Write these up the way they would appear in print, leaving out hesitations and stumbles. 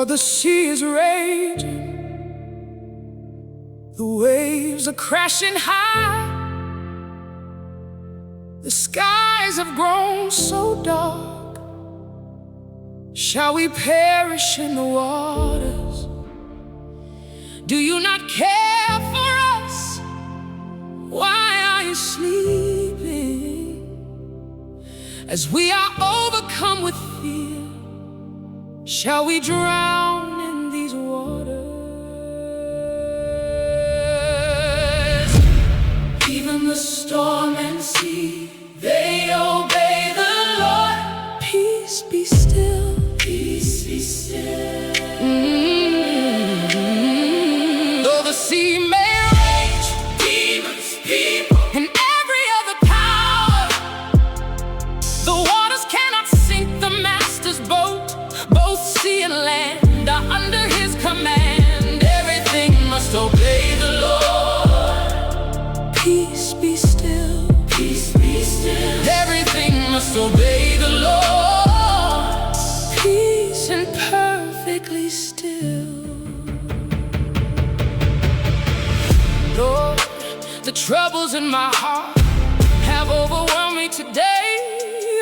Lord, the sea is raging, the waves are crashing high, the skies have grown so dark. Shall we perish in the waters? Do you not care for us? Why are you sleeping? As we are overcome with fear, shall we drown in these waters? Even the storm and sea, they obey the Lord. Peace be still, peace be still. Though the sea may rage, demons, people, and every other power, the waters cannot sink the master's boat. Both sea and land are under his command. Everything must obey the Lord. Peace be still, peace be still. Everything must obey the Lord. Peace and perfectly still. Lord, the troubles in my heart have overwhelmed me today.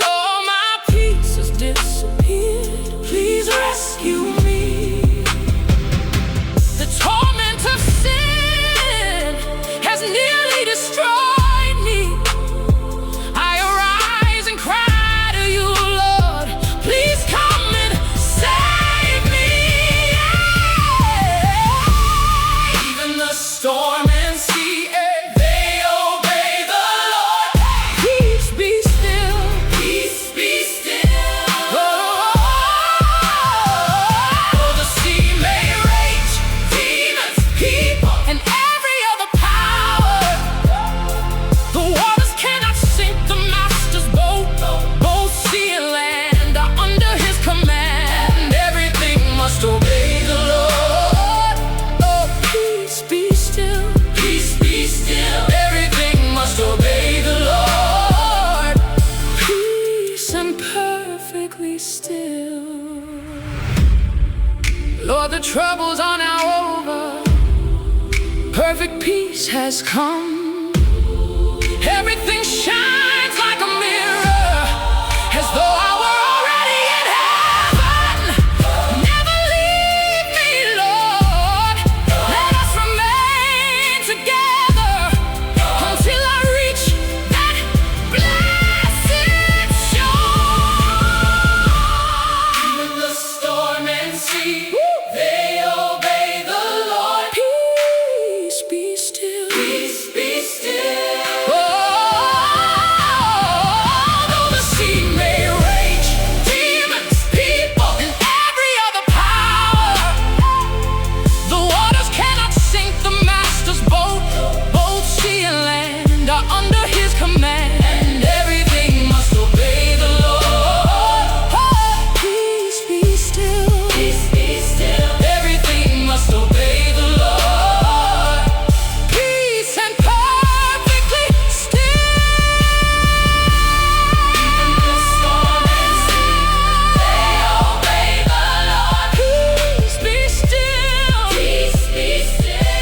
All my peace has disappeared. Please rescue me. The torment of sin has nearly destroyed me. I arise and cry to you, Lord. Please come and save me. Even the storm and sea, they obey the Lord. Peace be still, peace be still. Though the sea may rage, demons, people, and every other power, the waters cannot sink the master's boat. Both sea and land are under his command. Everything must obey the Lord. Oh, peace be still, peace be still. Everything must obey the Lord. Peace and perfectly still. Lord, the troubles are now over. Perfect peace has come. Everything shines like a mirror, as though I were already in heaven. Never leave me, Lord. Let us remain together until I reach that blessed shore. Even the storm and sea, they obey the Lord. Peace be still, peace be still. Though the sea may rage, demons, people, and every other power, the waters cannot sink the master's boat. Both sea and land are under his command. Everything must obey the Lord. Peace be still, peace be still. Everything must obey the Lord. Peace and perfectly still. Even the storm and sea, they obey the Lord. Peace be still, peace be still.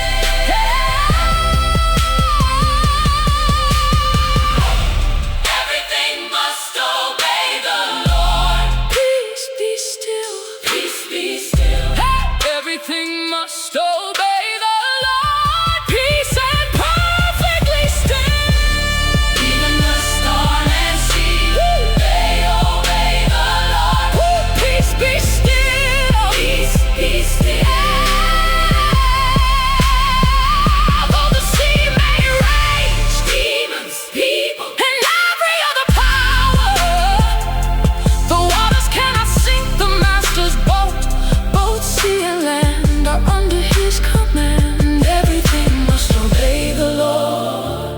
Everything must obey the Lord. Peace be still, peace be still. Everything must obey the Lord. Peace and perfectly still. Even the storm and sea, they obey the Lord. Peace be still, peace be still. Though the sea may rage, demons, people, and every other power, the waters cannot sink the master's boat. Both sea and land are under his command. Everything must obey the Lord.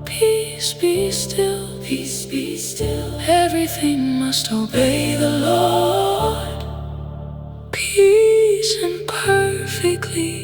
Peace be still, peace be still. Everything must obey the Lord. Peace and perfectly